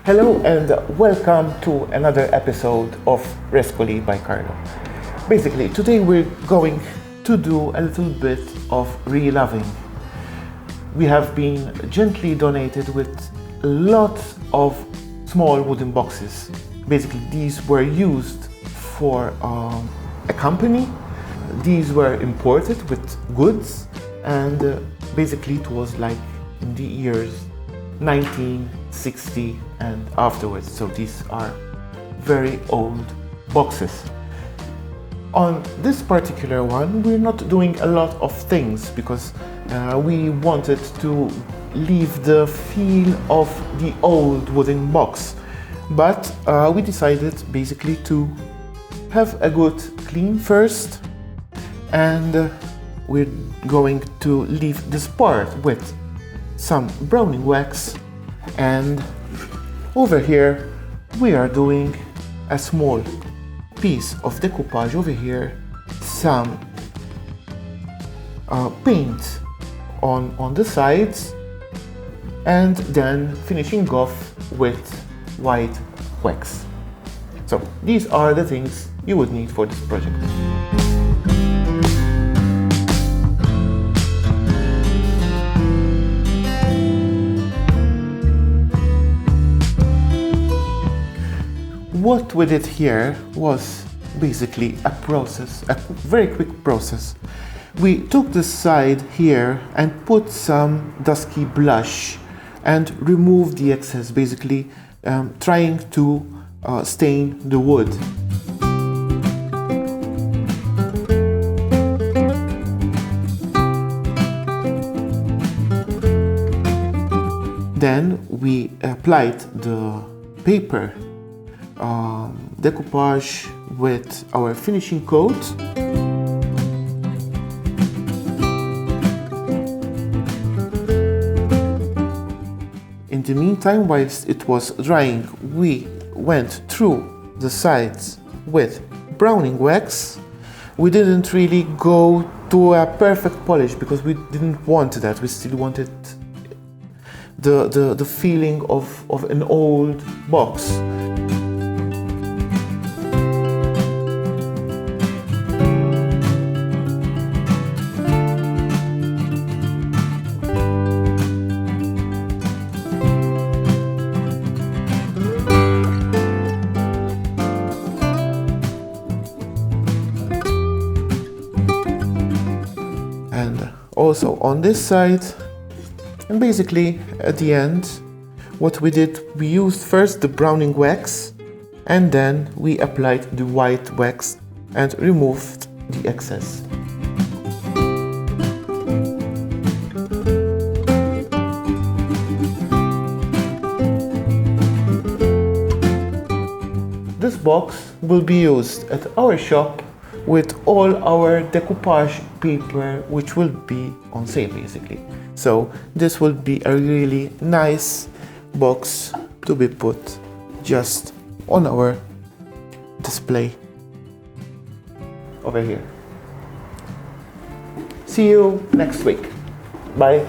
Hello and welcome to another episode of Rescoli by Carlo. Basically, today we're going to do a little bit of reloving. We have been gently donated with lots of small wooden boxes. Basically, these were used for a company. These were imported with goods, and basically it was like in the years 1960 and afterwards. So these are very old boxes. On this particular one, we're not doing a lot of things because we wanted to leave the feel of the old wooden box. But we decided basically to have a good clean first, and we're going to leave this part with some browning wax, and over here we are doing a small piece of decoupage over here, some paint on the sides, and then finishing off with white wax. So these are the things you would need for this project. What we did here was basically a process, a very quick process. We took the side here and put some dusky blush and removed the excess, basically trying to stain the wood. Then we applied the paper decoupage with our finishing coat. In the meantime, whilst it was drying, we went through the sides with browning wax. We didn't really go to a perfect polish because we didn't want that. We still wanted the feeling of an old box. And also on this side, and basically at the end what we did, we used first the browning wax and then we applied the white wax and removed the excess. This box will be used at our shop with all our decoupage paper, which will be on sale basically. So this will be a really nice box to be put just on our display over here. See you next week. Bye.